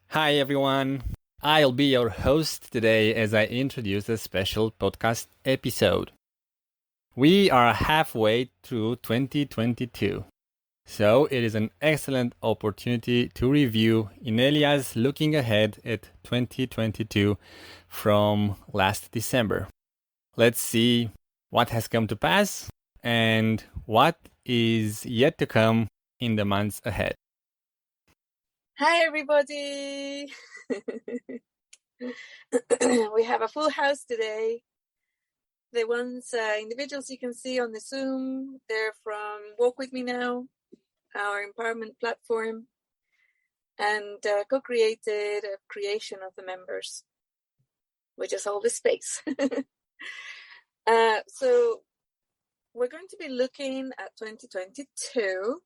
Hi everyone, I'll be your host today as I introduce a special podcast episode. We are halfway through 2022, so it is an excellent opportunity to review Inelia's looking ahead at 2022 from last December. Let's see what has come to pass and what is yet to come in the months ahead. Hi, everybody. We have a full house today. The ones, individuals you can see on the Zoom, they're from Walk With Me Now, our empowerment platform, and co-created a creation of the members, which is all the space. So we're going to be looking at 2022.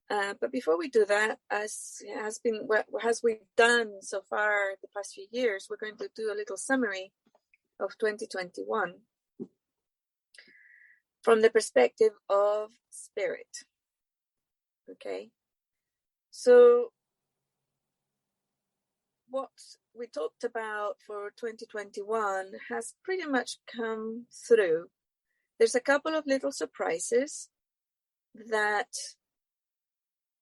But before we do that, as we've done so far the past few years, we're going to do a little summary of 2021 from the perspective of spirit. Okay, so what we talked about for 2021 has pretty much come through. There's a couple of little surprises that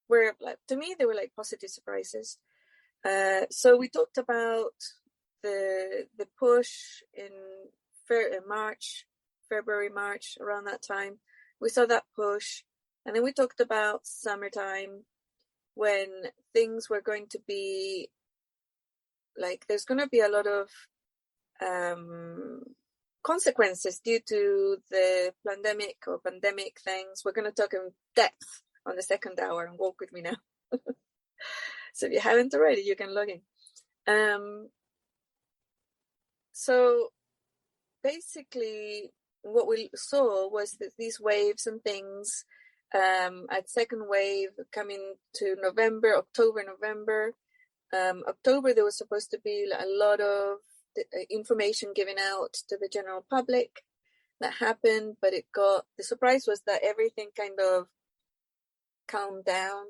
were, like, to me, they were like positive surprises. So we talked about the push in February, March, around that time. We saw that push. And then we talked about summertime, when things were going to be like, there's going to be a lot of consequences due to the pandemic things. We're going to talk in depth on the second hour and Walk With Me Now. So if you haven't already, you can log in. So basically what we saw was that these waves and things, at second wave coming to October, November. October, there was supposed to be a lot of information given out to the general public. That happened, but the surprise was that everything kind of calm down,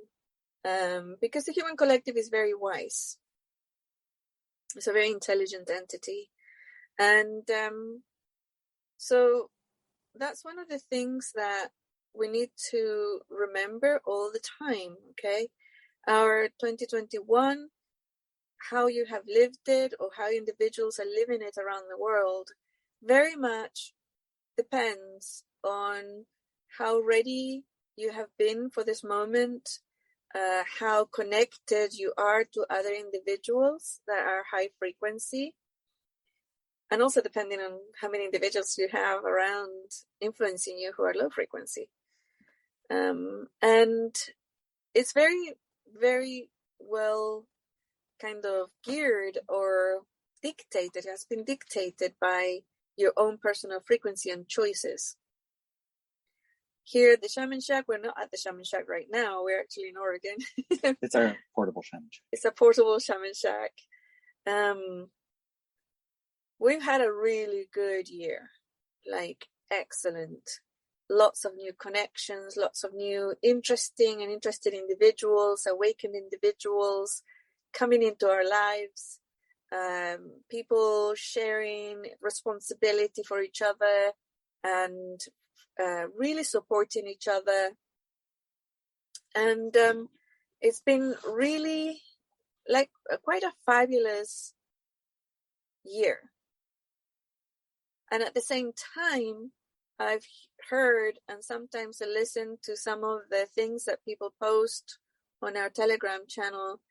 because the human collective is very wise. It's a very intelligent entity. And so that's one of the things that we need to remember all the time, okay? Our 2021, how you have lived it or how individuals are living it around the world, very much depends on how ready you have been for this moment, how connected you are to other individuals that are high frequency, and also depending on how many individuals you have around influencing you who are low frequency. And it's very, very well kind of geared or dictated, has been dictated by your own personal frequency and choices. Here at the Shaman Shack, we're not at the Shaman Shack right now. We're actually in Oregon. It's our portable Shaman Shack. It's a portable Shaman Shack. We've had a really good year, like excellent. Lots of new connections, lots of new interesting and interested individuals, awakened individuals coming into our lives, people sharing responsibility for each other and really supporting each other. And it's been really like quite a fabulous year. And at the same time, I've heard and sometimes I listen to some of the things that people post on our Telegram channel.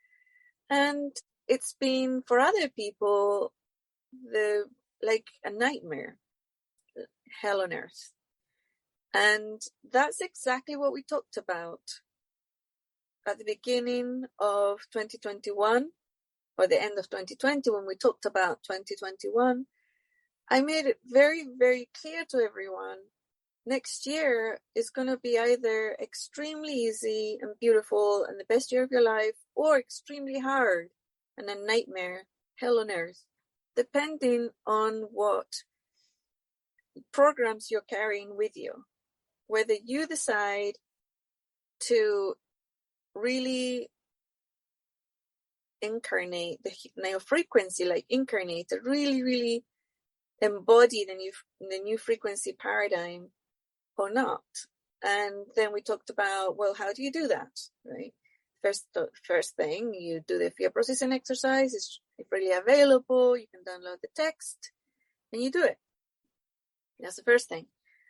And it's been, for other people, like a nightmare, hell on earth. And that's exactly what we talked about at the beginning of 2021, or the end of 2020, when we talked about 2021. I made it very, very clear to everyone, next year is going to be either extremely easy and beautiful and the best year of your life, or extremely hard and a nightmare, hell on earth, depending on what programs you're carrying with you. Whether you decide to really incarnate the new frequency, like incarnate, to really, really embody the new frequency paradigm or not. And then we talked about, well, how do you do that, right? First thing, you do the fear processing exercise. It's freely available. You can download the text and you do it. That's the first thing.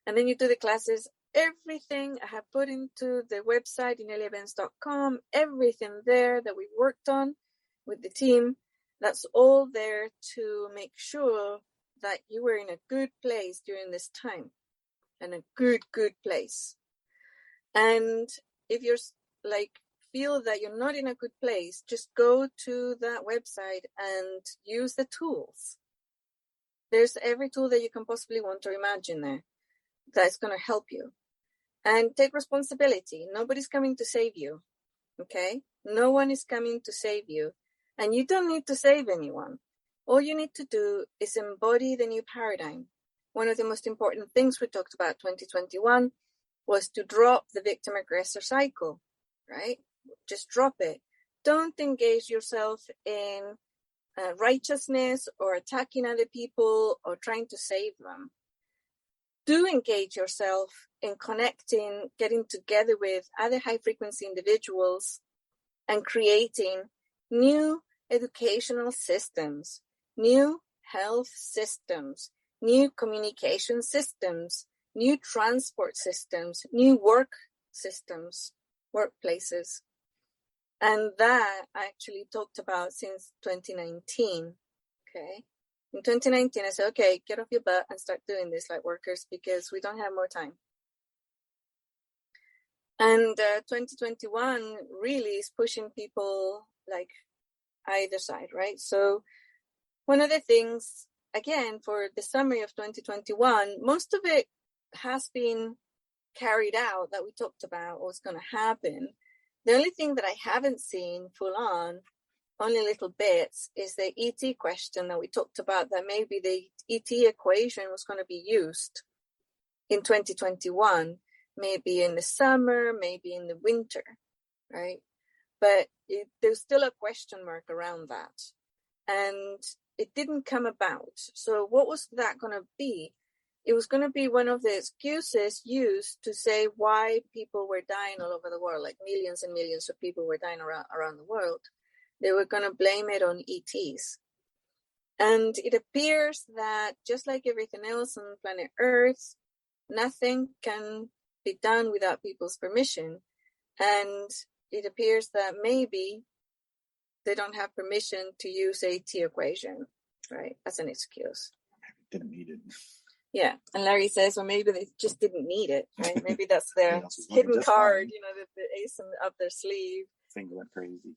And then you do the classes. Everything I have put into the website, ineliabenz.com, everything there that we worked on with the team, that's all there to make sure that you were in a good place during this time, and a good place. And if you're like, feel that you're not in a good place, just go to that website and use the tools. There's every tool that you can possibly want or imagine there that's going to help you. And take responsibility. Nobody's coming to save you. Okay? No one is coming to save you. And you don't need to save anyone. All you need to do is embody the new paradigm. One of the most important things we talked about 2021 was to drop the victim-aggressor cycle, right? Just drop it. Don't engage yourself in righteousness or attacking other people or trying to save them. Do engage yourself in connecting, getting together with other high-frequency individuals and creating new educational systems, new health systems, new communication systems, new transport systems, new work systems, workplaces. And that I actually talked about since 2019, okay? In 2019, I said, okay, get off your butt and start doing this, light workers, because we don't have more time. And 2021 really is pushing people like either side, right? So one of the things, again, for the summary of 2021, most of it has been carried out that we talked about what's going to happen. The only thing that I haven't seen full on, only little bits, is the ET question that we talked about, that maybe the ET equation was going to be used in 2021, maybe in the summer, maybe in the winter, right? But there's still a question mark around that. And it didn't come about. So what was that going to be? It was going to be one of the excuses used to say why people were dying all over the world, like millions and millions of people were dying around the world. They were going to blame it on ETs. And it appears that just like everything else on planet Earth, nothing can be done without people's permission. And it appears that maybe they don't have permission to use a T equation, right, as an excuse. Didn't need it. Yeah, and Larry says, well, maybe they just didn't need it, right? Maybe that's their hidden card, the ace up their sleeve. Things went crazy.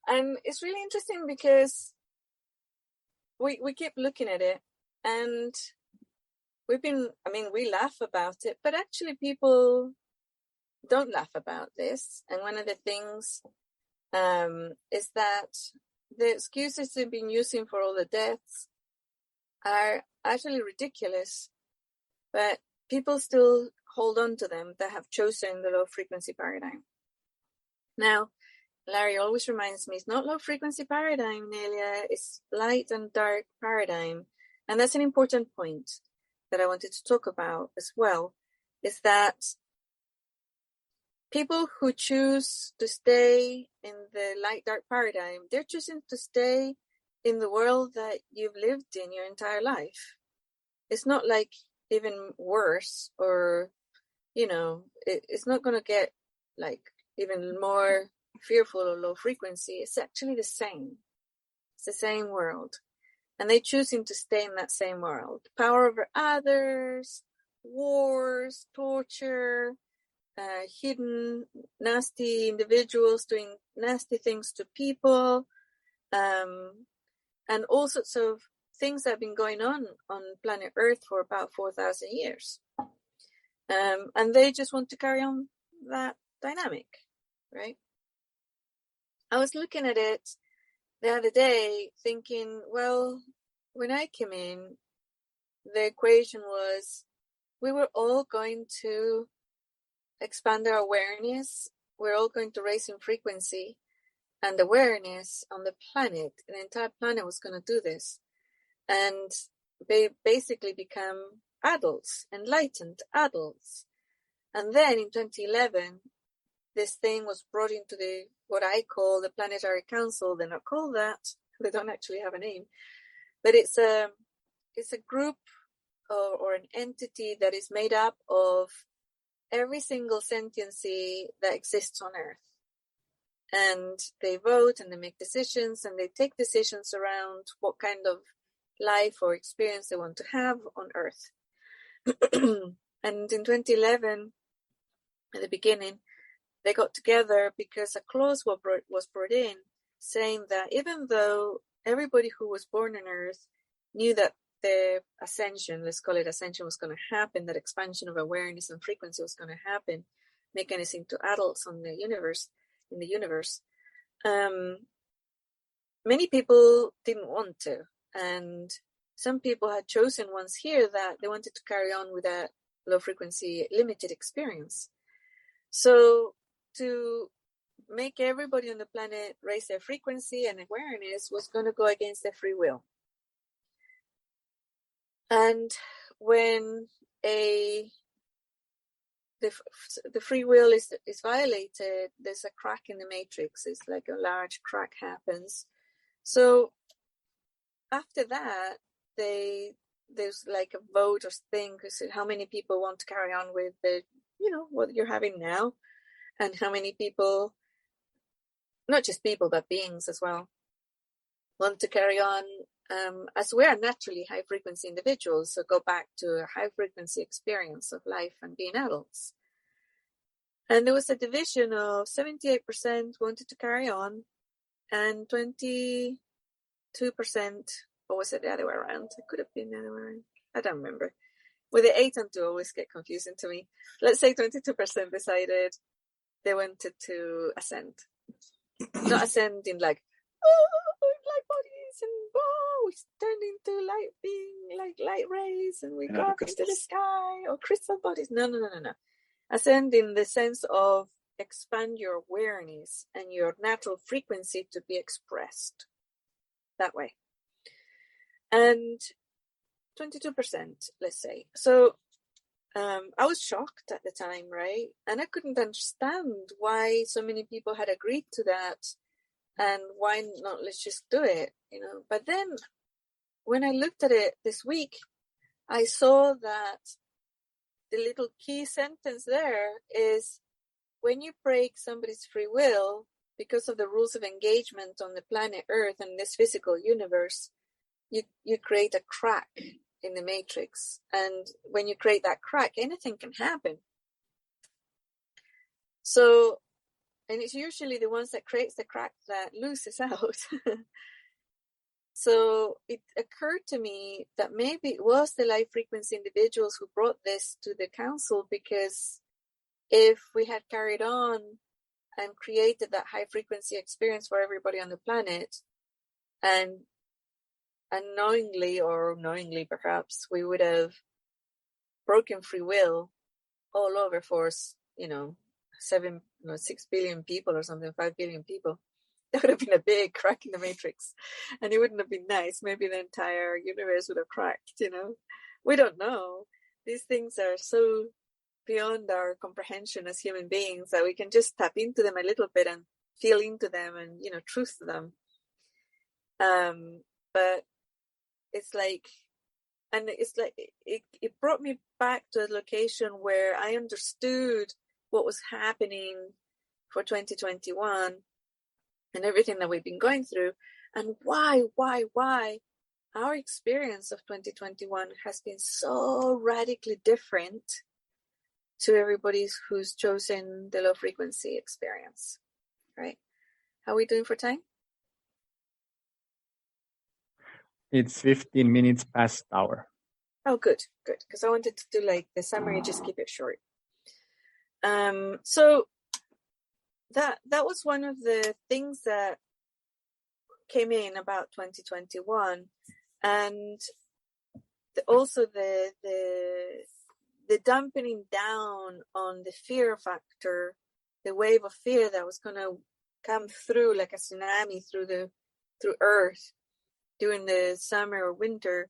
And it's really interesting because we keep looking at it, and we laugh about it, but actually people don't laugh about this. And one of the things is that the excuses they've been using for all the deaths are actually ridiculous, but people still hold on to them that have chosen the low frequency paradigm. Now, Larry always reminds me, it's not low frequency paradigm, Inelia, it's light and dark paradigm. And that's an important point that I wanted to talk about as well, is that people who choose to stay in the light dark paradigm, they're choosing to stay in the world that you've lived in your entire life. It's not like even worse, or it's not going to get like even more fearful or low frequency. It's actually the same. It's the same world, and they're choosing to stay in that same world. Power over others, wars, torture, hidden nasty individuals doing nasty things to people, and all sorts of things that have been going on planet Earth for about 4,000 years. And they just want to carry on that dynamic, right? I was looking at it the other day thinking, well, when I came in, the equation was we were all going to expand our awareness. We're all going to raise in frequency and awareness on the planet. The entire planet was going to do this. And they basically become adults, enlightened adults. And then in 2011, this thing was brought into what I call the Planetary Council. They're not called that. They don't actually have a name. But it's a group or an entity that is made up of every single sentiency that exists on Earth. And they vote and they make decisions and they take decisions around what kind of life or experience they want to have on Earth. And in 2011, at the beginning, they got together because a clause was brought in saying that even though everybody who was born on Earth knew that the ascension, let's call it ascension, was going to happen, that expansion of awareness and frequency was going to happen, making us into adults in the universe, many people didn't want to. And some people had chosen once here that they wanted to carry on with that low frequency limited experience. So to make everybody on the planet raise their frequency and awareness was going to go against their free will. And when the free will is violated, there's a crack in the matrix. It's like a large crack happens. So after that, there's like a vote or thing, how many people want to carry on with what you're having now, and how many people, not just people, but beings as well, want to carry on, as we are naturally high frequency individuals. So go back to a high frequency experience of life and being adults. And there was a division of 78% wanted to carry on and 22%, or was it the other way around? It could have been the other way around. I don't remember. With the 8 and 2 always get confusing to me. Let's say 22% decided they wanted to ascend. Not ascend in like, light bodies and we turned into light being, like light rays, and we go up into the sky, or crystal bodies. No. Ascend in the sense of expand your awareness and your natural frequency to be expressed that way. And 22%, let's say. So I was shocked at the time, right? And I couldn't understand why so many people had agreed to that, and why not, let's just do it, But then when I looked at it this week, I saw that the little key sentence there is, when you break somebody's free will because of the rules of engagement on the planet Earth and this physical universe, you create a crack in the matrix. And when you create that crack, anything can happen. So, and it's usually the ones that creates the crack that loses out. So it occurred to me that maybe it was the light frequency individuals who brought this to the council, because if we had carried on and created that high frequency experience for everybody on the planet, and unknowingly or knowingly perhaps, we would have broken free will all over for 6 billion people or something, 5 billion people. That would have been a big crack in the matrix, and it wouldn't have been nice. Maybe the entire universe would have cracked, We don't know. These things are so beyond our comprehension as human beings that we can just tap into them a little bit and feel into them and, truth them. But it's like, it brought me back to a location where I understood what was happening for 2021 and everything that we've been going through, and why our experience of 2021 has been so radically different to everybody who's chosen the low frequency experience, right? How are we doing for time? It's 15 minutes past hour. Oh, good. Because I wanted to do like the summary, just keep it short. So that was one of the things that came in about 2021, and also the dampening down on the fear factor, the wave of fear that was going to come through like a tsunami through Earth during the summer or winter,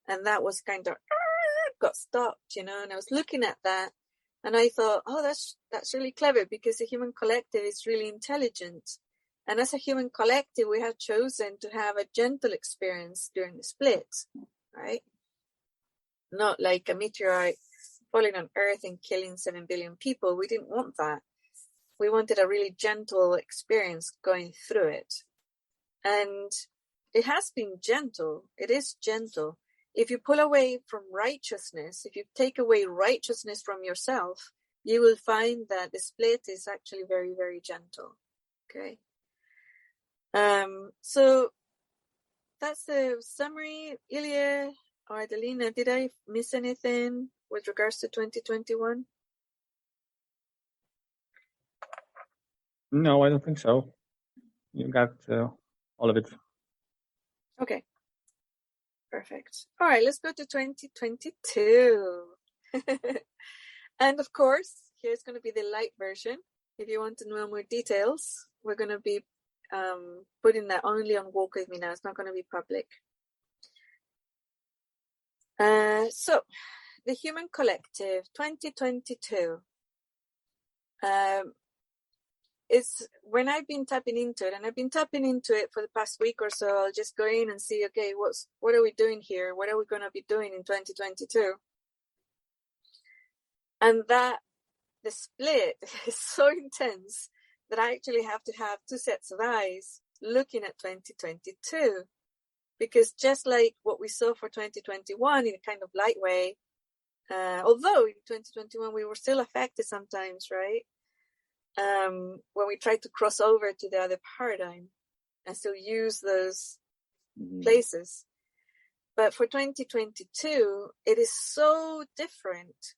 and that was kind of got stopped, and I was looking at that and I thought, oh, that's really clever, because the human collective is really intelligent, and as a human collective we have chosen to have a gentle experience during the split, right? Not like a meteorite falling on Earth and killing 7 billion people. We didn't want that. We wanted a really gentle experience going through it. And it has been gentle. It is gentle. If you pull away from righteousness, if you take away righteousness from yourself, you will find that the split is actually very, very gentle. Okay. So that's the summary. Ilia or Adelina, did I miss anything with regards to 2021? No, I don't think so. You got all of it. Okay. Perfect. All right, let's go to 2022. And of course, here's going to be the light version. If you want to know more details, we're going to be putting that only on Walk With Me now. It's not going to be public. So, the Human Collective 2022. It's when I've been tapping into it, and I've been tapping into it for the past week or so. I'll just go in and see, okay, what are we doing here? What are we going to be doing in 2022? And that the split is so intense that I actually have to have two sets of eyes looking at 2022, because just like what we saw for 2021 in a kind of light way, although in 2021 we were still affected sometimes, right? When we try to cross over to the other paradigm and still use those places. But for 2022, it is so different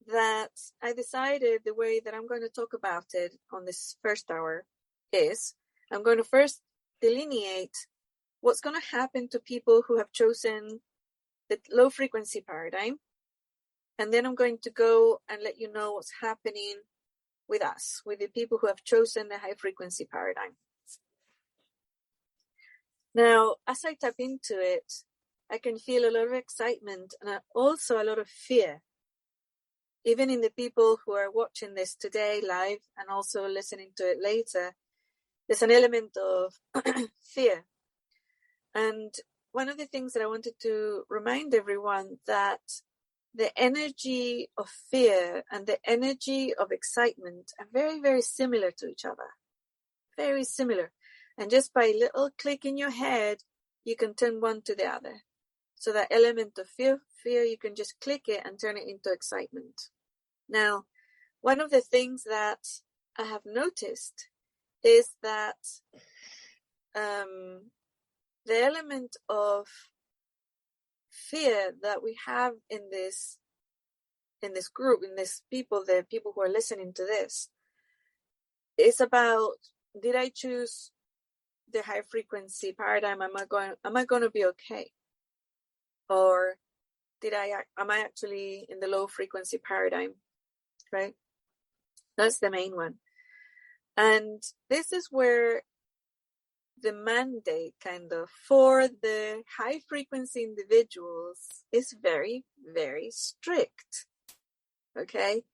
that I decided the way that I'm going to talk about it on this first hour is I'm going to first delineate what's going to happen to people who have chosen the low frequency paradigm. And then I'm going to go and let you know what's happening with us, with the people who have chosen the high frequency paradigm. Now, as I tap into it, I can feel a lot of excitement and also a lot of fear. Even in the people who are watching this today live and also listening to it later, there's an element of fear. And one of the things that I wanted to remind everyone that the energy of fear and the energy of excitement are very, very similar to each other. Very similar. And just by a little click in your head, you can turn one to the other. So that element of fear, you can just click it and turn it into excitement. Now, one of the things that I have noticed is that the element of fear that we have in this group, in this people, the people who are listening to this, is about, did I choose the high frequency paradigm? Am I going to be okay? Or am I actually in the low frequency paradigm? Right? That's the main one. And this is where the mandate kind of for the high frequency individuals is very, very strict. Okay.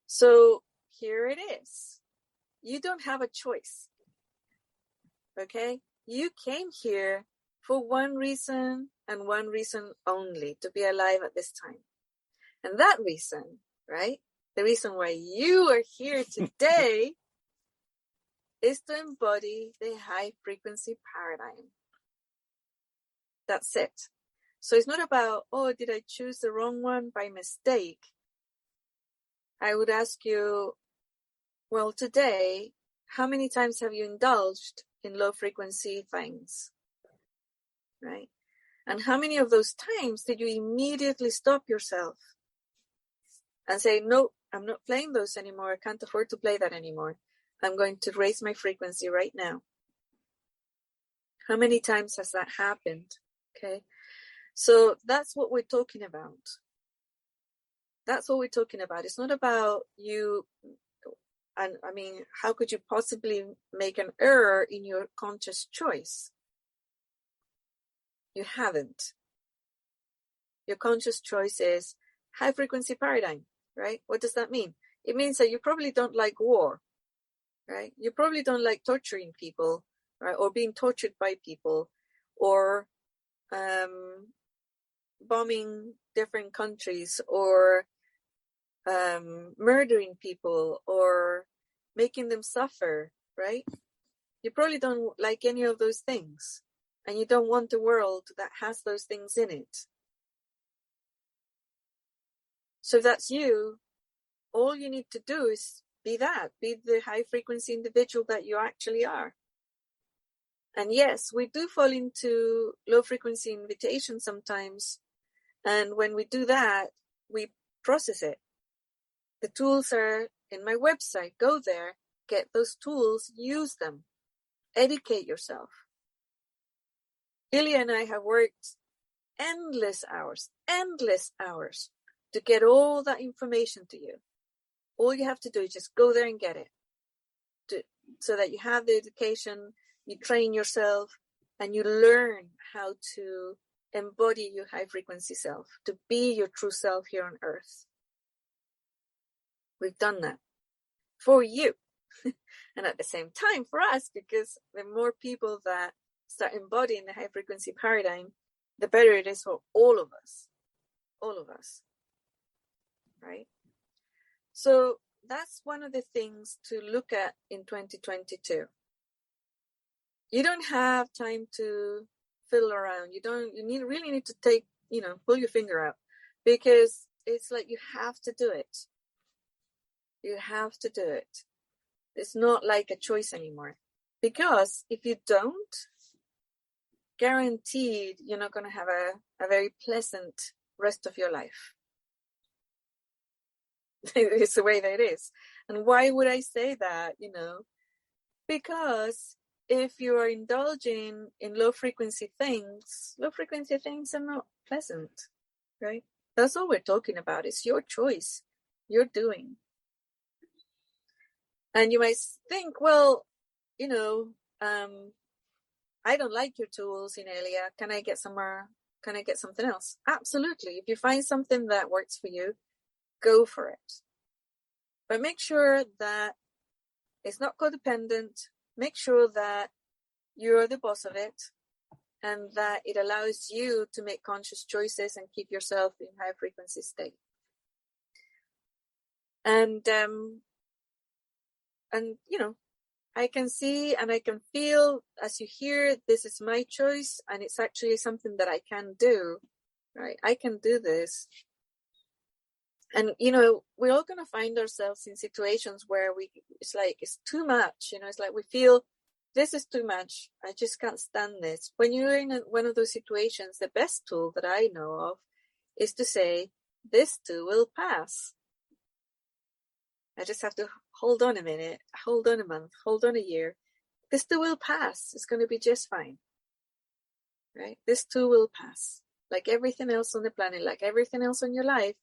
So here it is. You don't have a choice. Okay. You came here for one reason and one reason only, to be alive at this time. And that reason, right? The reason why you are here today is to embody the high frequency paradigm. That's it. So it's not about, oh, did I choose the wrong one by mistake? I would ask you, well, today, how many times have you indulged in low frequency things? Right? And how many of those times did you immediately stop yourself and say, no, I'm not playing those anymore. I can't afford to play that anymore. I'm going to raise my frequency right now. How many times has that happened? Okay. So that's what we're talking about. That's what we're talking about. It's not about you. And I mean, how could you possibly make an error in your conscious choice? You haven't. Your conscious choice is high frequency paradigm, right? What does that mean? It means that you probably don't like war, right? You probably don't like torturing people, right? Or being tortured by people, or bombing different countries, or murdering people, or making them suffer, right? You probably don't like any of those things, and you don't want a world that has those things in it. So if that's you, all you need to do is be that, be the high frequency individual that you actually are. And yes, we do fall into low frequency invitation sometimes. And when we do that, we process it. The tools are in my website. Go there, get those tools, use them, educate yourself. Ilia and I have worked endless hours to get all that information to you. All you have to do is just go there and get it, so that you have the education, you train yourself, and you learn how to embody your high frequency self, to be your true self here on earth. We've done that for you. And at the same time for us, because the more people that start embodying the high frequency paradigm, the better it is for all of us, right? So that's one of the things to look at in 2022. You don't have time to fiddle around. You really need to take, pull your finger out, because it's like you have to do it. You have to do it. It's not like a choice anymore. Because if you don't, guaranteed you're not going to have a very pleasant rest of your life. It's the way that it is. And why would I say that? Because if you are indulging in low frequency things are not pleasant, right? That's all we're talking about. It's your choice. You're doing. And you might think, well, I don't like your tools, Inelia. Can I get something else? Absolutely. If you find something that works for you, go for it. But make sure that it's not codependent. Make sure that you're the boss of it, and that it allows you to make conscious choices and keep yourself in high frequency state. And I can see and I can feel as you hear, this is my choice, and it's actually something that I can do, right? I can do this. And, we're all going to find ourselves in situations where it's like, it's too much, it's like we feel this is too much. I just can't stand this. When you're in one of those situations, the best tool that I know of is to say, this too will pass. I just have to hold on a minute, hold on a month, hold on a year. This too will pass. It's going to be just fine, right? This too will pass. Like everything else on the planet, like everything else in your life,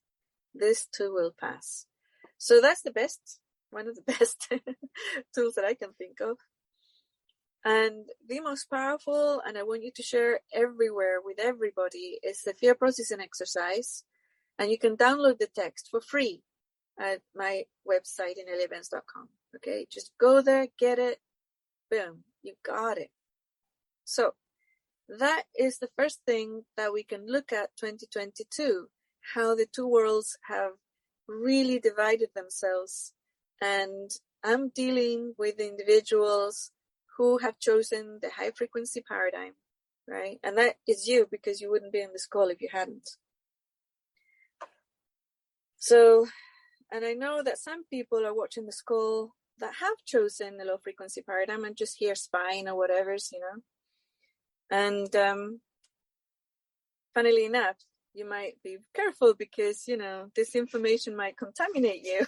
this too will pass. So that's one of the best tools that I can think of. And the most powerful, and I want you to share everywhere with everybody, is the fear processing exercise. And you can download the text for free at my website, ineliabenz.com. Okay, just go there, get it, boom, you got it. So that is the first thing that we can look at 2022, how the two worlds have really divided themselves. And I'm dealing with individuals who have chosen the high frequency paradigm, right? And that is you, because you wouldn't be on this call if you hadn't. So, and I know that some people are watching this call that have chosen the low frequency paradigm and just hear spine or whatever, And funnily enough, you might be careful because, this information might contaminate you.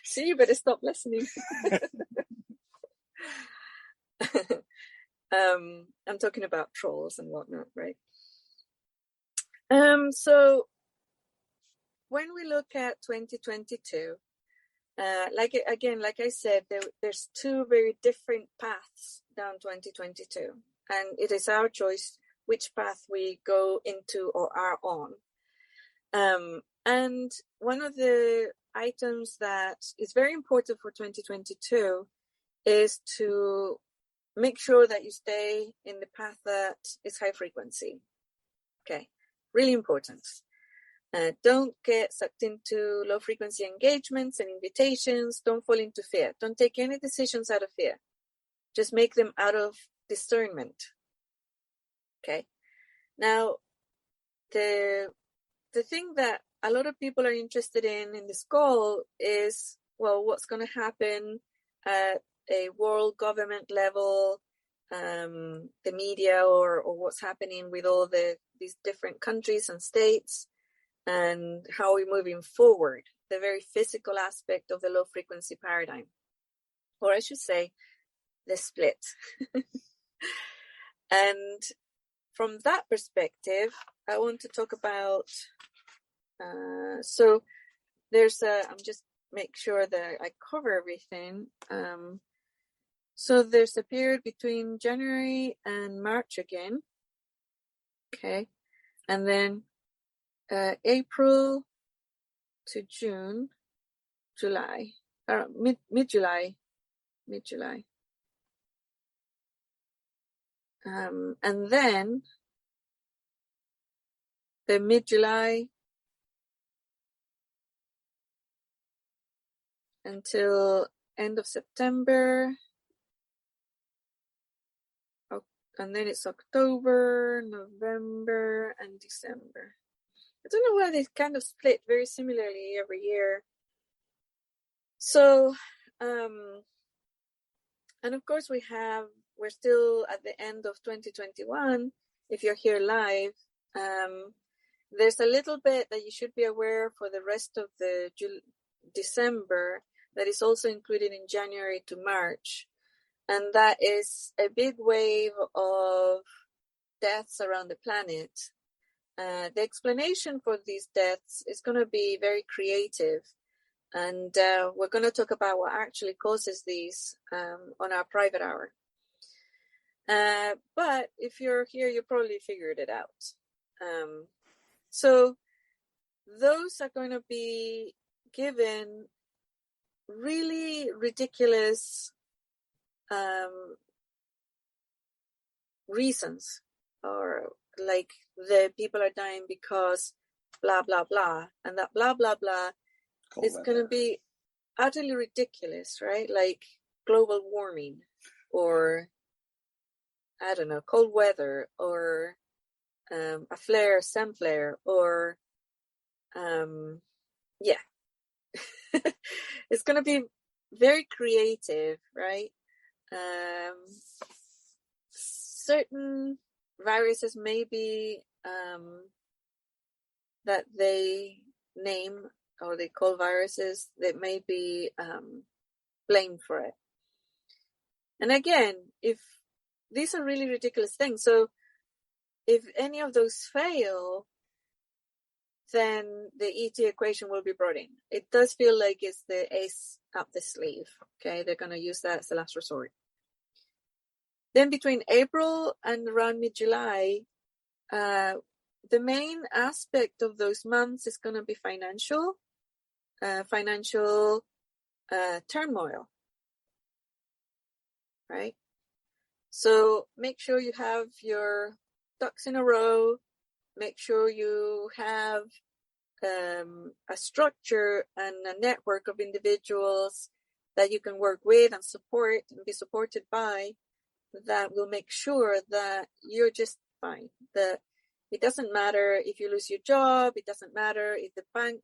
So you better stop listening. I'm talking about trolls and whatnot, right? So when we look at 2022, like I said, there's two very different paths down 2022, and it is our choice which path we go into or are on. And one of the items that is very important for 2022 is to make sure that you stay in the path that is high frequency. Okay, really important. Don't get sucked into low frequency engagements and invitations. Don't fall into fear. Don't take any decisions out of fear. Just make them out of discernment. Okay. Now, the thing that a lot of people are interested in this call is, well, what's going to happen at a world government level, the media, or what's happening with all these different countries and states, and how we're moving forward, the very physical aspect of the low frequency paradigm, or I should say the split. And from that perspective, I want to talk about, so there's I'm just make sure that I cover everything. So there's a period between January and March again. Okay. And then April to June, July, or mid-July. And then the mid-July until end of September. And then it's October, November, and December. I don't know why they kind of split very similarly every year. So, and of course we're still at the end of 2021. If you're here live, there's a little bit that you should be aware for the rest of the December that is also included in January to March. And that is a big wave of deaths around the planet. The explanation for these deaths is going to be very creative. And we're going to talk about what actually causes these on our private hour. But if you're here, you probably figured it out. So those are going to be given really ridiculous reasons, or like the people are dying because blah blah blah, and that blah blah blah is going to be utterly ridiculous, right? Like global warming, or I don't know, cold weather, or a flare, sun flare, or yeah. It's going to be very creative, right? Certain viruses maybe that they name or they call viruses that may be blamed for it. And again, if these are really ridiculous things, so if any of those fail, then the ET equation will be brought in. It does feel like it's the ace up the sleeve. Okay, they're going to use that as the last resort. Then between April and around mid-July, the main aspect of those months is going to be financial turmoil, right? So make sure you have your ducks in a row. Make sure you have a structure and a network of individuals that you can work with and support and be supported by, that will make sure that you're just fine. That it doesn't matter if you lose your job. It doesn't matter if the bank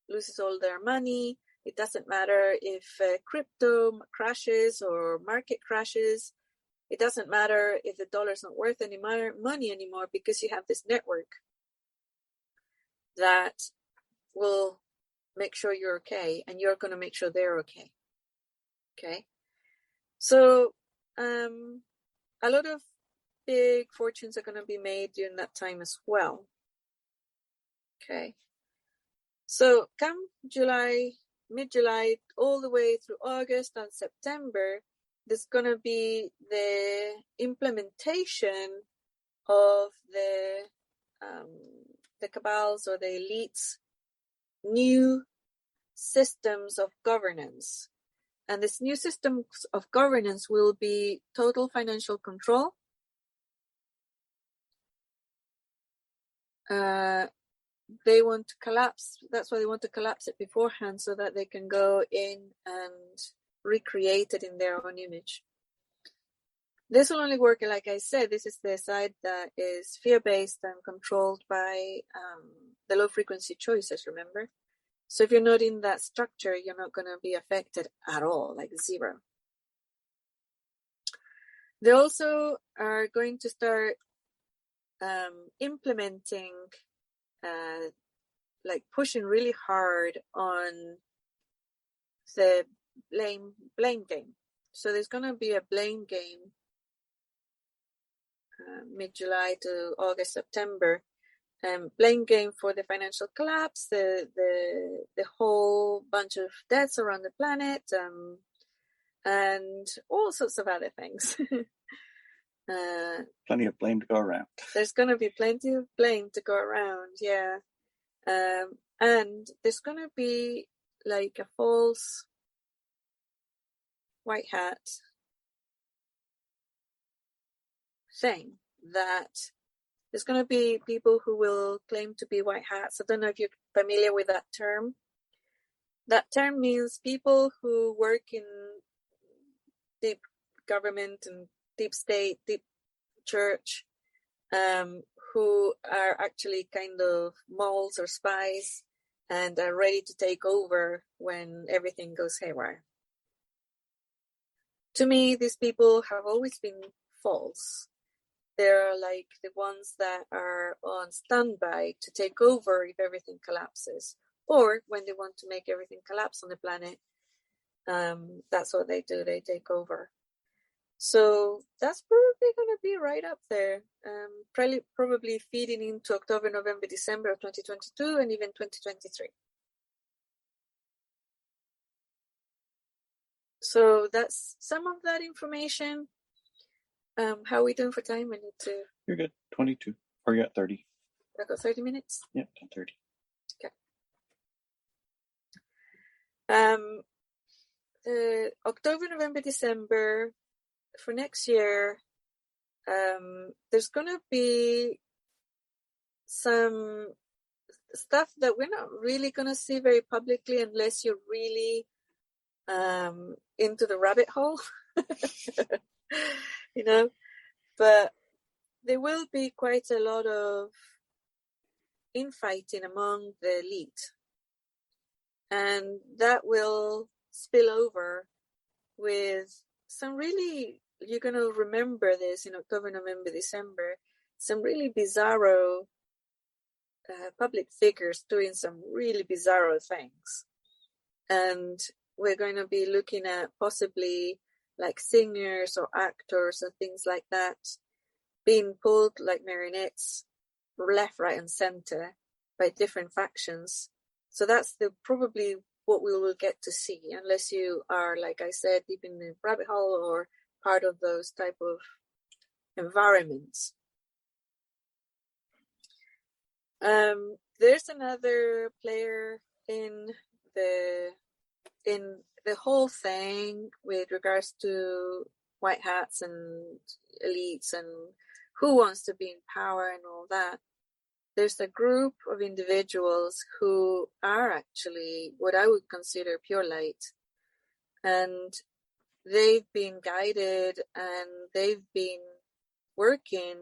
loses all their money. It doesn't matter if crypto crashes or market crashes. It doesn't matter if the dollar's not worth any money anymore, because you have this network that will make sure you're okay, and you're going to make sure they're okay. Okay. So a lot of big fortunes are going to be made during that time as well. Okay. So come July, mid-July, all the way through August and September, there's going to be the implementation of the cabals or the elites' new systems of governance. And this new systems of governance will be total financial control, they want to collapse. That's why they want to collapse it beforehand, so that they can go in and recreate it in their own image. This will only work, like I said, this is the side that is fear-based and controlled by the low-frequency choices, remember? So if you're not in that structure, you're not going to be affected at all, like zero. They also are going to start implementing, like pushing really hard on the blame game. So there's going to be a blame game mid-July to August, September. Blame game for the financial collapse, the whole bunch of deaths around the planet, and all sorts of other things. Plenty of blame to go around. There's going to be plenty of blame to go around, yeah. And there's going to be like a false white hat thing, that there's going to be people who will claim to be white hats. I don't know if you're familiar with that term. That term means people who work in deep government and deep state, deep church, who are actually kind of moles or spies and are ready to take over when everything goes haywire. To me, these people have always been false. They're like the ones that are on standby to take over if everything collapses, or when they want to make everything collapse on the planet. That's what they do. They take over. So that's probably going to be right up there. Probably feeding into October, November, December of 2022 and even 2023. So that's some of that information. How are we doing for time? I need to... You're good. 22. Or you're at 30. I got 30 minutes? Yeah, 10:30. Okay. October, November, December for next year, there's going to be some stuff that we're not really going to see very publicly unless you're really into the rabbit hole. You know, but there will be quite a lot of infighting among the elite, and that will spill over with some really, you're going to remember this in October, November, December, some really bizarro public figures doing some really bizarro things. And we're going to be looking at possibly like singers or actors and things like that being pulled like marionettes left, right and center by different factions. So that's probably what we will get to see, unless you are, like I said, deep in the rabbit hole or part of those type of environments. There's another player in the whole thing with regards to white hats and elites and who wants to be in power and all that. There's a group of individuals who are actually what I would consider pure light, and they've been guided and they've been working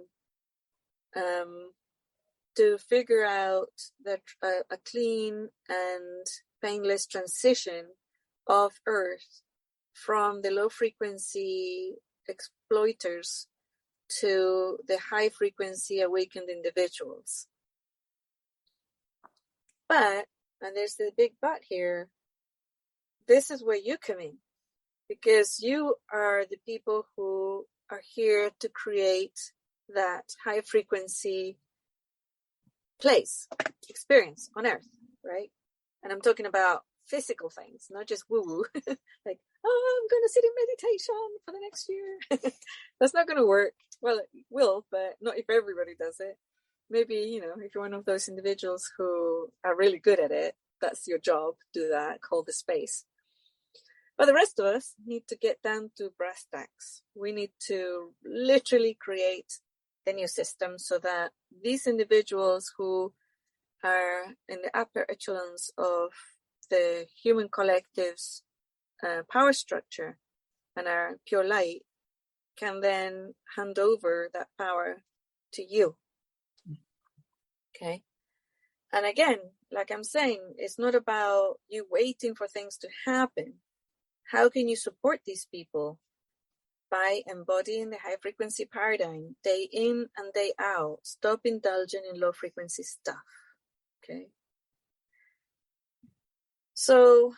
to figure out that a clean and painless transition of Earth from the low frequency exploiters to the high frequency awakened individuals. But, and there's the big but here, this is where you come in, because you are the people who are here to create that high frequency place, experience on Earth, right? And I'm talking about physical things, not just woo-woo. Like, oh, I'm going to sit in meditation for the next year. That's not going to work. Well, it will, but not if everybody does it. Maybe, if you're one of those individuals who are really good at it, that's your job, do that, hold the space. But the rest of us need to get down to brass tacks. We need to literally create the new system so that these individuals who are in the upper echelons of the human collective's power structure and are pure light can then hand over that power to you. Okay. And again, like I'm saying, it's not about you waiting for things to happen. How can you support these people? By embodying the high frequency paradigm day in and day out. Stop indulging in low frequency stuff. Okay. So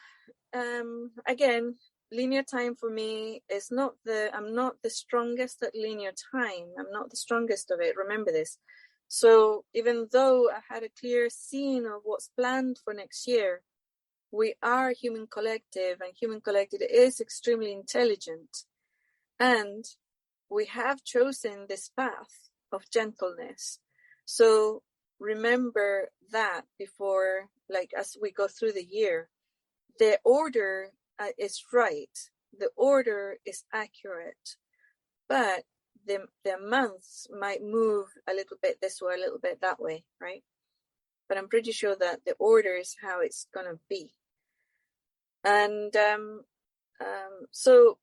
again, linear time for me is I'm not the strongest at linear time. I'm not the strongest of it. Remember this. So even though I had a clear scene of what's planned for next year, we are a human collective, and human collective is extremely intelligent. And we have chosen this path of gentleness. So remember that before, like as we go through the year, the order is right. The order is accurate. But the months might move a little bit this way, a little bit that way, right? But I'm pretty sure that the order is how it's going to be. And so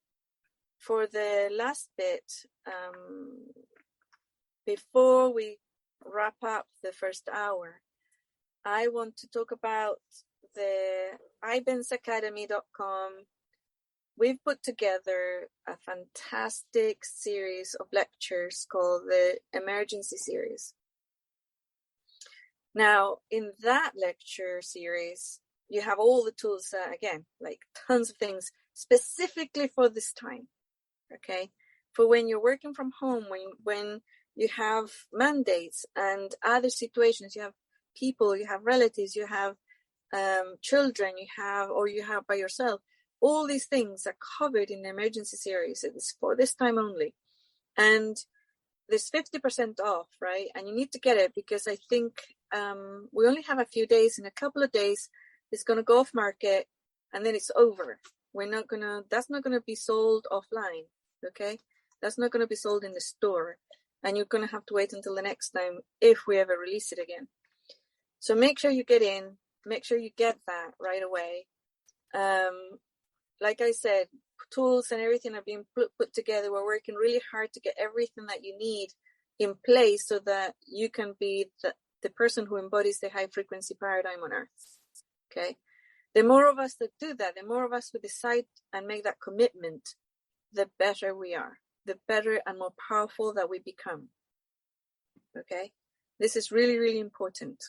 for the last bit, before we wrap up the first hour, I want to talk about the ibensacademy.com. We've put together a fantastic series of lectures called the Emergency Series. Now, in that lecture series, you have all the tools, again, like tons of things specifically for this time, okay? For when you're working from home, when you have mandates and other situations, you have people, you have relatives, you have children, you have by yourself. All these things are covered in the emergency series. It's for this time only. And there's 50% off, right? And you need to get it because I think we only have a few days. In a couple of days, it's going to go off market and then it's over. That's not going to be sold offline, okay? That's not going to be sold in the store. And you're going to have to wait until the next time if we ever release it again. So make sure you get in. Make sure you get that right away. Like I said, tools and everything are being put together. We're working really hard to get everything that you need in place so that you can be the person who embodies the high frequency paradigm on Earth. Okay. The more of us that do that, the more of us who decide and make that commitment, the better we are, the better and more powerful that we become. Okay. This is really, really important.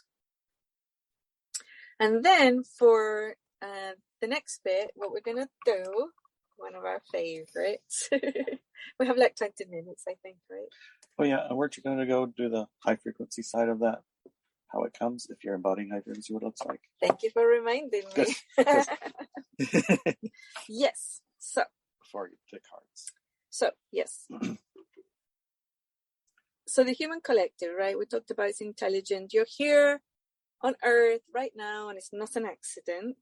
And then for the next bit, what we're going to do, one of our favorites, we have like 20 minutes, I think, right? Oh yeah, weren't you going to go do the high frequency side of that? How it comes, if you're embodying high frequency, what it looks like. Thank you for reminding me. Yes. So. Before you pick cards. So, yes. So the human collective, right? We talked about it's intelligent. You're here on Earth right now, and it's not an accident.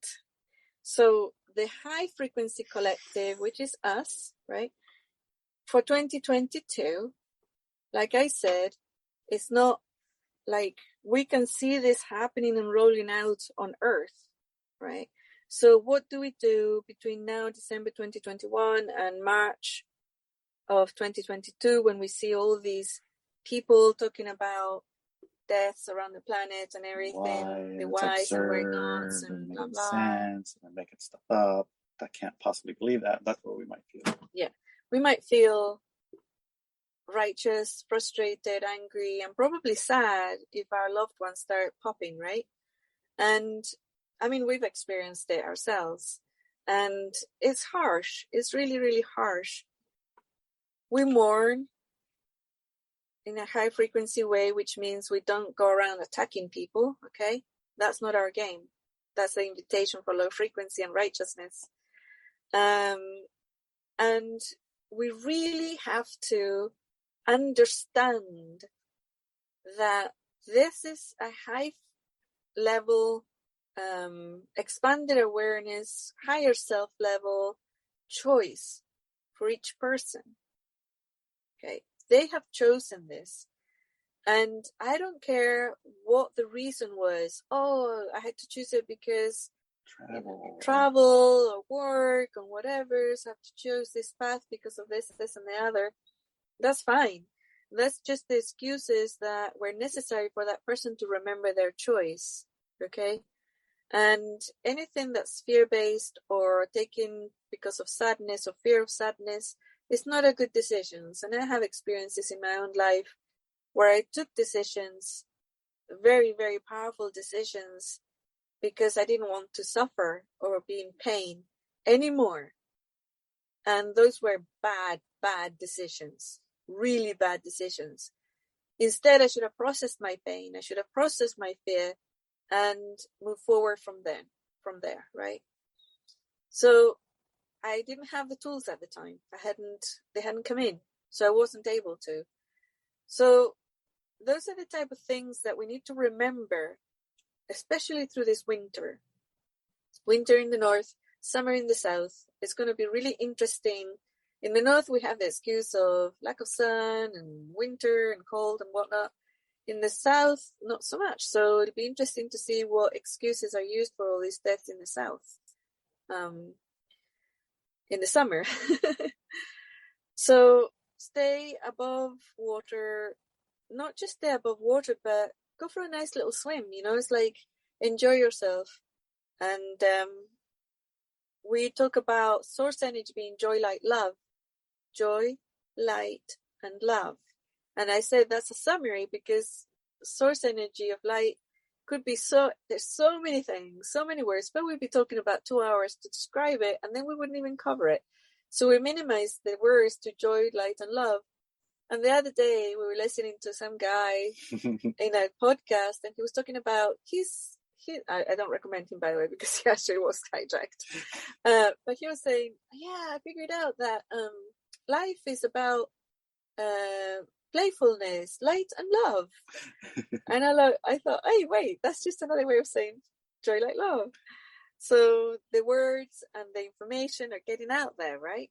So the high frequency collective, which is us, right? For 2022, like I said, it's not like we can see this happening and rolling out on Earth, right? So what do we do between now, December 2021, and March of 2022, when we see all these people talking about deaths around the planet and everything, the whys and why nots and blah blah. Sense, and making stuff up. I can't possibly believe that. That's what we might feel. Yeah, we might feel righteous, frustrated, angry, and probably sad if our loved ones start popping, right? And I mean, we've experienced it ourselves, and it's harsh. It's really, really harsh. We mourn in a high frequency way, which means we don't go around attacking people, okay? That's not our game. That's the invitation for low frequency and righteousness. And we really have to understand that this is a high level, expanded awareness, higher self level choice for each person. Okay, they have chosen this, and I don't care what the reason was. Oh, I had to choose it because travel or work or whatever, so I have to choose this path because of this, this, and the other. That's fine. That's just the excuses that were necessary for that person to remember their choice. Okay? And anything that's fear-based or taken because of sadness or fear of sadness is not a good decision. And I have experiences in my own life where I took decisions, very, very powerful decisions, because I didn't want to suffer or be in pain anymore. And those were bad, bad decisions, really bad decisions. Instead, I should have processed my pain. I should have processed my fear and moved forward from there, right? So I didn't have the tools at the time. They hadn't come in, so I wasn't able to. So those are the type of things that we need to remember, especially through this winter. Winter in the north, summer in the south. It's going to be really interesting. In the north, we have the excuse of lack of sun and winter and cold and whatnot. In the south, not so much. So it'll be interesting to see what excuses are used for all these deaths in the south in the summer. So stay above water, not just stay above water, but go for a nice little swim. It's like enjoy yourself. And we talk about source energy being joy, light, love. Joy, light, and love. And I said that's a summary because source energy of light could be there's so many things, so many words, but we'd be talking about 2 hours to describe it, and then we wouldn't even cover it. So we minimized the words to joy, light, and love. And the other day we were listening to some guy in a podcast, and he was talking about I don't recommend him, by the way, because he actually was hijacked. But he was saying, I figured out that life is about playfulness, light, and love. And I thought, hey, wait, that's just another way of saying joy, light, love. So the words and the information are getting out there, right?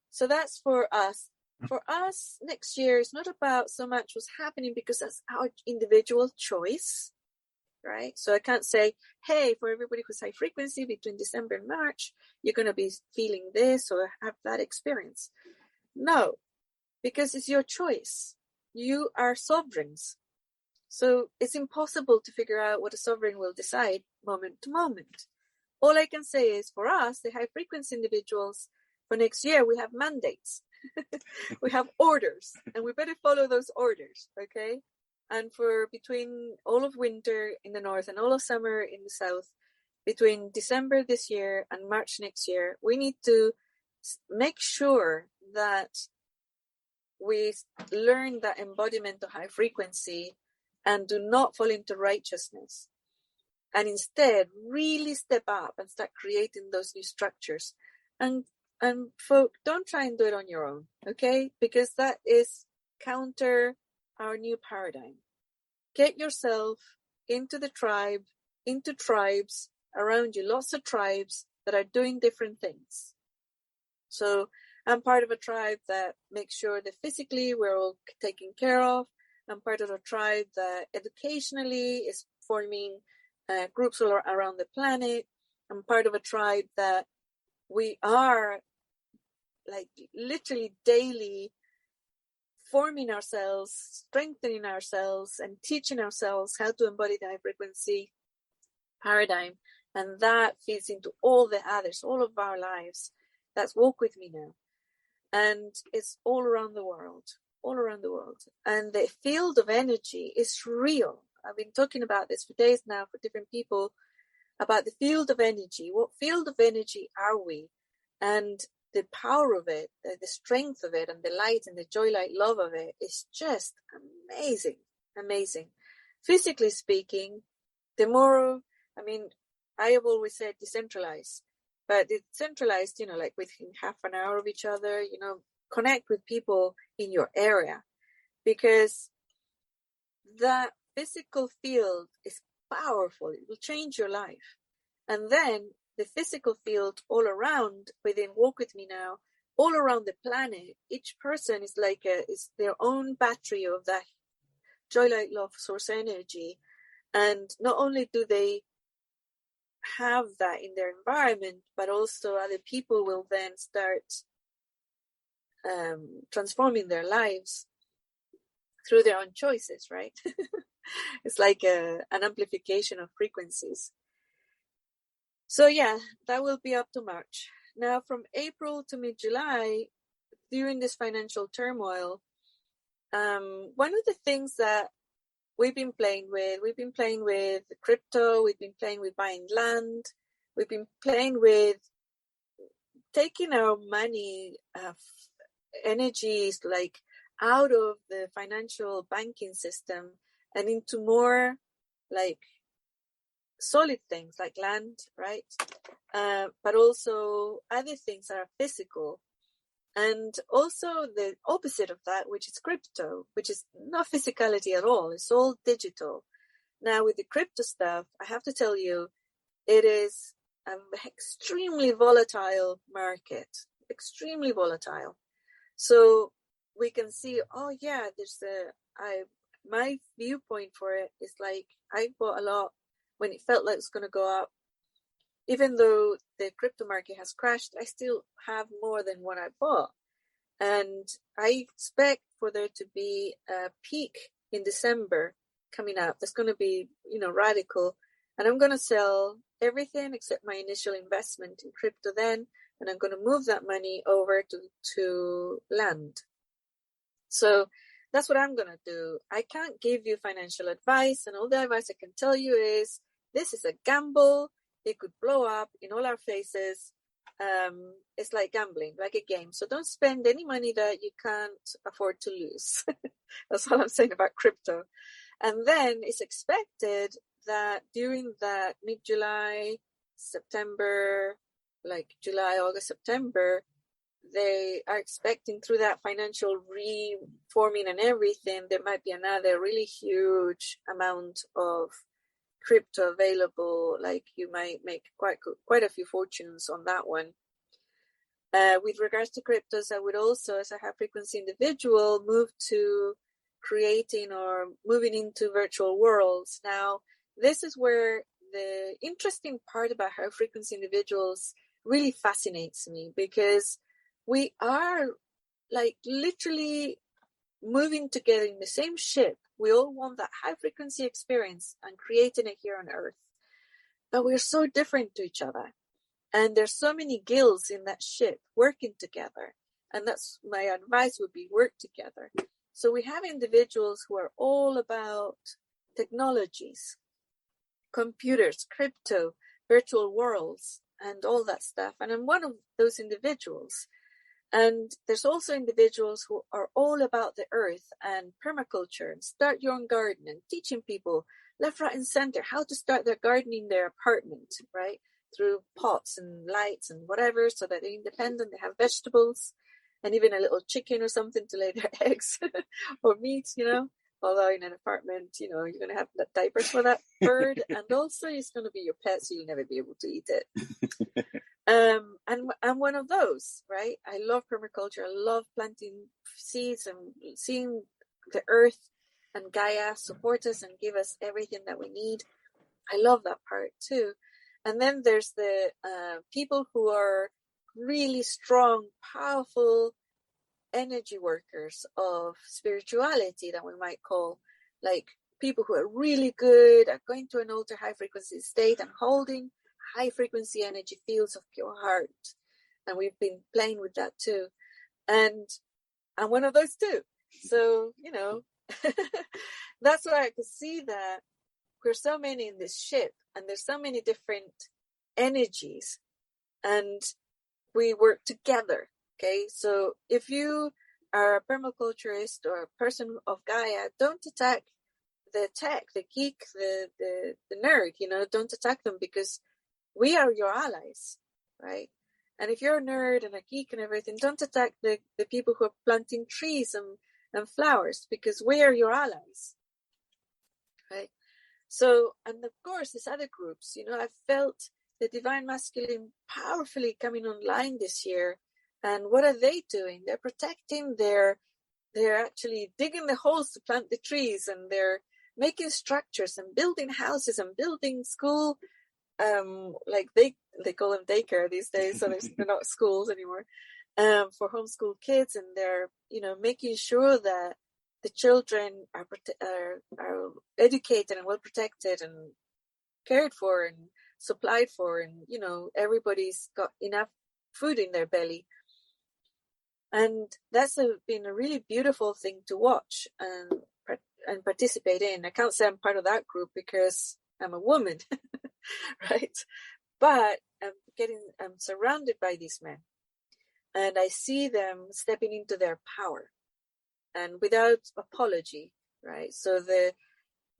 So that's for us. For us, next year is not about so much what's happening because that's our individual choice, right? So I can't say, hey, for everybody who's high frequency between December and March, you're going to be feeling this or have that experience. No, because it's your choice. You are sovereigns. So it's impossible to figure out what a sovereign will decide moment to moment. All I can say is for us, the high frequency individuals, for next year, we have mandates. We have orders, and we better follow those orders, okay? And for between all of winter in the north and all of summer in the south, between December this year and March next year, we need to make sure that we learn that embodiment of high frequency and do not fall into righteousness. And instead, really step up and start creating those new structures. And folk, don't try and do it on your own, okay? Because that is counter our new paradigm. Get yourself into the tribe, into tribes around you, lots of tribes that are doing different things. So I'm part of a tribe that makes sure that physically we're all taken care of. I'm part of a tribe that educationally is forming groups all around the planet. I'm part of a tribe that we are like literally daily forming ourselves, strengthening ourselves, and teaching ourselves how to embody the high frequency paradigm. And that feeds into all the others, all of our lives. That's Walk With Me Now. and it's all around the world. And the field of energy is real. I've been talking about this for days now for different people about the field of energy. What field of energy are we? And the power of it, the strength of it, and the light and the joy, light, love of it is just amazing. Physically speaking, the more, I have always said decentralized, but decentralized, like within half an hour of each other, connect with people in your area, because that physical field is powerful. It will change your life. And then the physical field all around, within Walk With Me Now, all around the planet, each person is is their own battery of that joy, light, love, source energy. And not only do they have that in their environment, but also other people will then start transforming their lives through their own choices, right? It's like an amplification of frequencies. So yeah, that will be up to March. Now from April to mid-July, during this financial turmoil, one of the things that we've been playing with crypto, we've been playing with buying land, we've been playing with taking our money, energies like out of the financial banking system and into more like solid things like land, right? But also other things that are physical. And also the opposite of that, which is crypto, which is not physicality at all. It's all digital. Now with the crypto stuff, I have to tell you, it is an extremely volatile market, extremely volatile. So we can see, oh yeah, my viewpoint for it is like, I bought a lot when it felt like it was going to go up. Even though the crypto market has crashed, I still have more than what I bought. And I expect for there to be a peak in December coming up. That's going to be, radical. And I'm going to sell everything except my initial investment in crypto then. And I'm going to move that money over to land. So that's what I'm going to do. I can't give you financial advice. And all the advice I can tell you is this is a gamble. It could blow up in all our faces. It's like gambling, like a game. So don't spend any money that you can't afford to lose. That's all I'm saying about crypto. And then it's expected that during that mid-July, September, like July, August, September, they are expecting through that financial reforming and everything, there might be another really huge amount of crypto available. Like you might make quite a few fortunes on that one. With regards to cryptos, I would also, as a high frequency individual, move to creating or moving into virtual worlds. Now, this is where the interesting part about high frequency individuals really fascinates me, because we are like literally moving together in the same ship. We all want that high frequency experience and creating it here on Earth. But we're so different to each other. And there's so many guilds in that ship working together. And that's my advice would be work together. So we have individuals who are all about technologies, computers, crypto, virtual worlds, and all that stuff. And I'm one of those individuals. And there's also individuals who are all about the earth and permaculture and start your own garden and teaching people left, right, and center how to start their garden in their apartment, right? Through pots and lights and whatever, so that they're independent, they have vegetables and even a little chicken or something to lay their eggs or meat, Although in an apartment, you're going to have diapers for that bird, and also it's going to be your pet, so you'll never be able to eat it. And I'm one of those, right? I love permaculture. I love planting seeds and seeing the earth and Gaia support us and give us everything that we need. I love that part too. And then there's the people who are really strong, powerful energy workers of spirituality that we might call, like people who are really good at going to an ultra high frequency state and holding high frequency energy fields of pure heart. And we've been playing with that too. And I'm one of those too. So, that's why I could see that we're so many in this ship and there's so many different energies and we work together. Okay. So if you are a permaculturist or a person of Gaia, don't attack the tech, the geek, the nerd, don't attack them because we are your allies, right? And if you're a nerd and a geek and everything, don't attack the people who are planting trees and flowers because we are your allies, right? So, and of course, these other groups, I felt the Divine Masculine powerfully coming online this year. And what are they doing? They're protecting they're actually digging the holes to plant the trees, and they're making structures and building houses and building school. Like they call them daycare these days, so they're not schools anymore, for homeschool kids, and they're making sure that the children are educated and well protected and cared for and supplied for, and everybody's got enough food in their belly. And that's been a really beautiful thing to watch and participate in. I can't say I'm part of that group because I'm a woman, right? But I'm surrounded by these men, and I see them stepping into their power and without apology, right? So the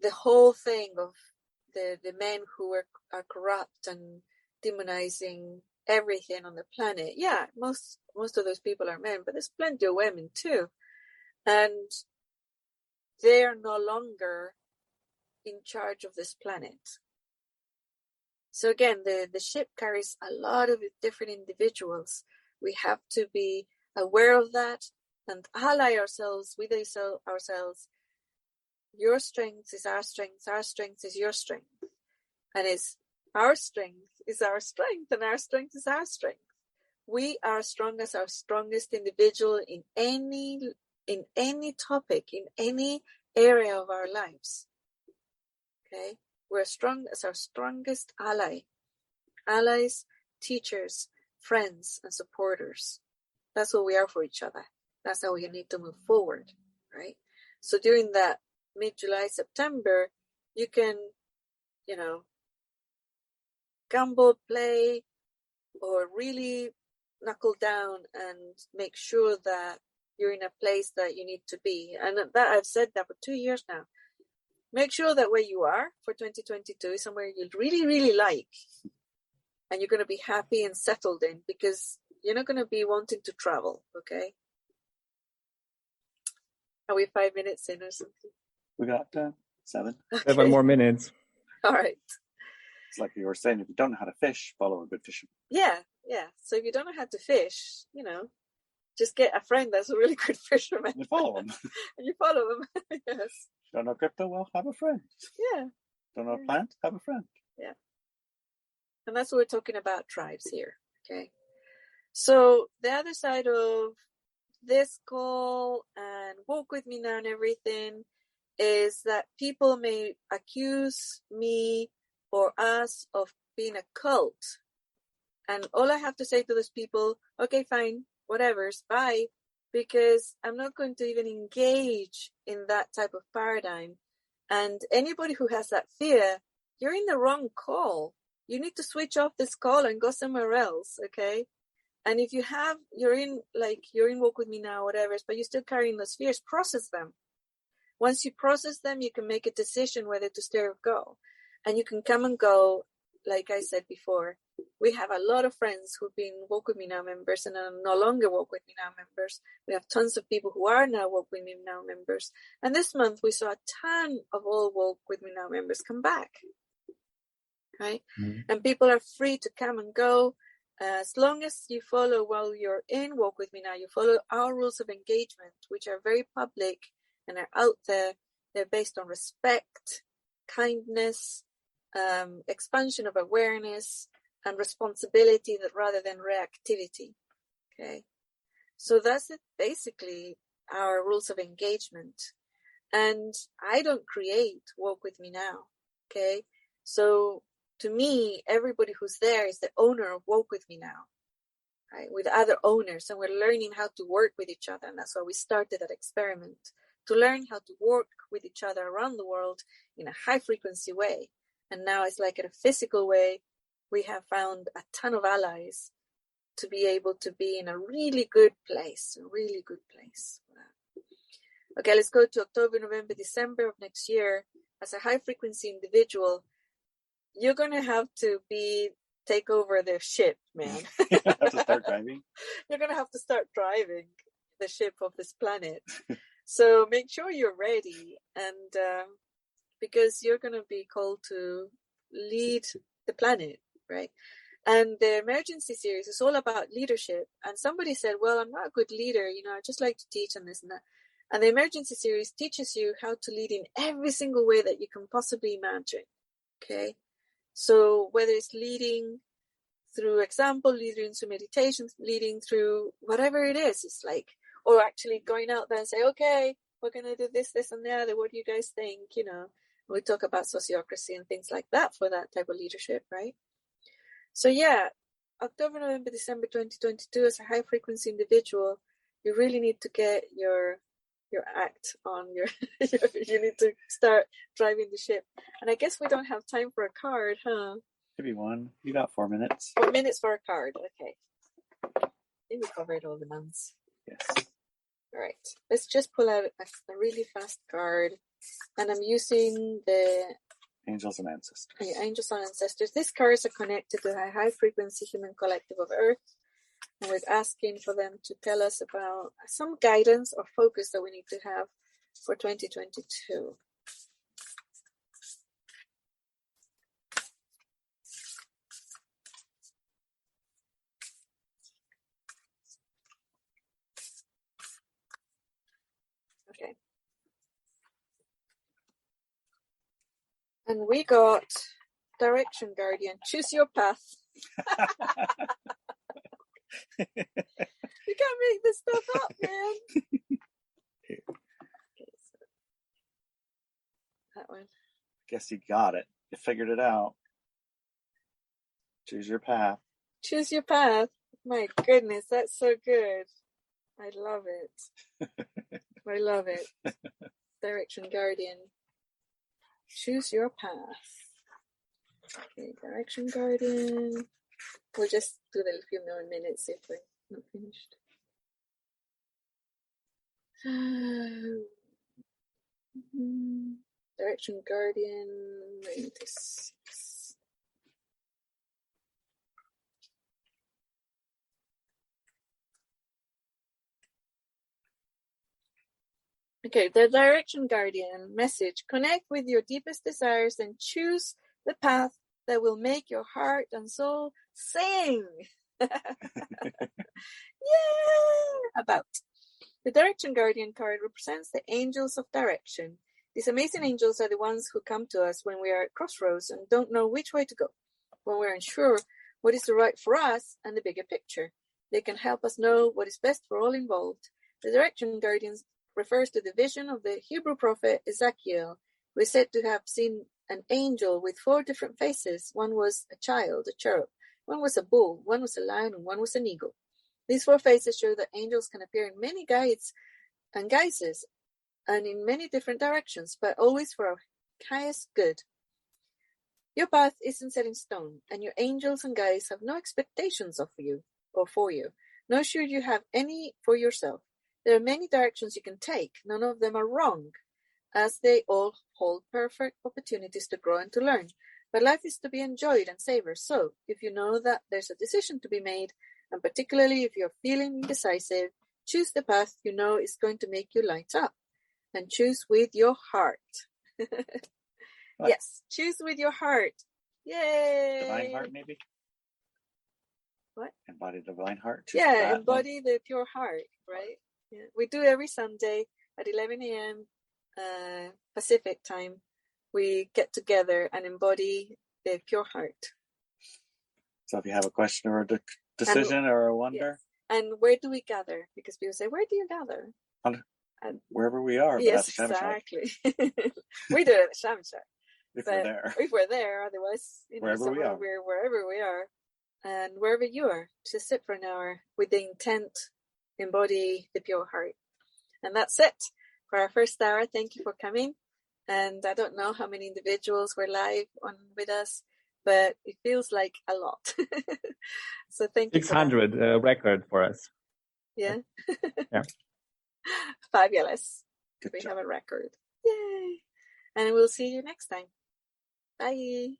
whole thing of the men who are corrupt and demonizing everything on the planet. Yeah, most of those people are men, but there's plenty of women too. And they are no longer in charge of this planet. So again, the ship carries a lot of different individuals. We have to be aware of that and ally ourselves with ourselves. Your strength is our strength. Our strength is your strength. And our strength is our strength, and our strength is our strength. We are strong as our strongest individual in any topic, in any area of our lives. Okay? We're strong as our strongest ally. Allies, teachers, friends, and supporters. That's what we are for each other. That's how we need to move forward, right? So during that mid-July, September, you can, gamble, play, or really knuckle down and make sure that you're in a place that you need to be. And that I've said that for 2 years now. Make sure that where you are for 2022 is somewhere you really, really like. And you're going to be happy and settled in, because you're not going to be wanting to travel, okay? Are we 5 minutes in or something? We got 7. Okay. 7 more minutes. All right. It's like you were saying, if you don't know how to fish, follow a good fisherman. Yeah. So if you don't know how to fish, just get a friend that's a really good fisherman. You follow him. And you follow them. Yes. Don't know crypto? Well, have a friend. Yeah. Don't know plant? Have a friend. Yeah. And that's what we're talking about, tribes here. Okay. So the other side of this call and walk with me now and everything is that people may accuse me or us of being a cult. And all I have to say to those people, okay, fine, whatever's, bye, because I'm not going to even engage in that type of paradigm. And anybody who has that fear, you're in the wrong call. You need to switch off this call and go somewhere else, okay? And if you're in Walk With Me Now, whatever, but you're still carrying those fears, process them. Once you process them, you can make a decision whether to stay or go. And you can come and go, like I said before. We have a lot of friends who've been Walk With Me Now members and are no longer Walk With Me Now members. We have tons of people who are now Walk With Me Now members. And this month we saw a ton of all Walk With Me Now members come back. Right? Mm-hmm. And people are free to come and go. As long as you follow, while you're in Walk With Me Now, you follow our rules of engagement, which are very public and are out there. They're based on respect, kindness, expansion of awareness, and responsibility rather than reactivity. Okay, so that's it, basically our rules of engagement. And I don't create Walk With Me Now. Okay, so to me, everybody who's there is the owner of Walk With Me Now. right, with other owners, and we're learning how to work with each other. And that's why we started that experiment, to learn how to work with each other around the world in a high frequency way. And now it's like in a physical way, we have found a ton of allies to be able to be in a really good place, a really good place. Okay, let's go to October, November, December of next year. As a high frequency individual, you're going to have to take over the ship, man. You have to start driving. You're going to have to start driving the ship of this planet. So make sure you're ready, and because you're going to be called to lead the planet, right? And the emergency series is all about leadership. And somebody said, well, I'm not a good leader. I just like to teach and this and that. And the emergency series teaches you how to lead in every single way that you can possibly imagine. Okay. So whether it's leading through example, leading through meditation, leading through whatever it is, it's like, or actually going out there and say, okay, we're going to do this, this, and the other. What do you guys think? We talk about sociocracy and things like that for that type of leadership, right? So yeah, October, November, December 2022, as a high frequency individual, you really need to get your act on. You need to start driving the ship. And I guess we don't have time for a card, huh? Maybe one. You got 4 minutes. 4 minutes for a card. Okay. I think we covered all the months. Yes. All right. Let's just pull out a really fast card. And I'm using the Angels and Ancestors. Angels and Ancestors. These cards are connected to the high frequency human collective of Earth. And we're asking for them to tell us about some guidance or focus that we need to have for 2022. Okay. And we got Direction Guardian. Choose your path. You can't make this stuff up, man. Okay, so that one. Guess you got it. You figured it out. Choose your path. Choose your path. My goodness, that's so good. I love it. I love it. Direction Guardian. Choose your path. Okay, Direction Guardian. We'll just do the few more minutes if we're not finished. Direction Guardian. 96. Okay, the Direction Guardian message. Connect with your deepest desires and choose the path that will make your heart and soul sing. Yeah! About. The Direction Guardian card represents the angels of direction. These amazing angels are the ones who come to us when we are at crossroads and don't know which way to go, when we're unsure what is right for us and the bigger picture. They can help us know what is best for all involved. The Direction Guardians refers to the vision of the Hebrew prophet Ezekiel, who is said to have seen an angel with 4 different faces. One was a child, a cherub. One was a bull, one was a lion, and one was an eagle. These 4 faces show that angels can appear in many guises and in many different directions, but always for our highest good. Your path isn't set in stone, and your angels and guides have no expectations of you or for you, nor should you have any for yourself. There are many directions you can take. None of them are wrong, as they all hold perfect opportunities to grow and to learn. But life is to be enjoyed and savored. So, if you know that there's a decision to be made, and particularly if you're feeling indecisive, choose the path you know is going to make you light up. And choose with your heart. Yes, choose with your heart. Yay! Divine heart, maybe? What? Embody the divine heart. Choose Yeah, that. embody the pure heart, right? Yeah. We do every Sunday at 11 a.m. Pacific time. We get together and embody the pure heart. So if you have a question or a decision or a wonder. Yes. And where do we gather? Because people say, where do you gather? Wherever we are. Yes, exactly. We do it at Shamshak. If we're there. If we're there, otherwise, wherever we are. Wherever we are. and wherever you are, just sit for an hour with the intent, embody the pure heart. And that's it for our first hour. Thank you for coming. And I don't know how many individuals were live on with us, but it feels like a lot. So thank you. 600 record for us. Yeah. Yeah. Fabulous. Good We job. have a record. Yay. And we'll see you next time. Bye.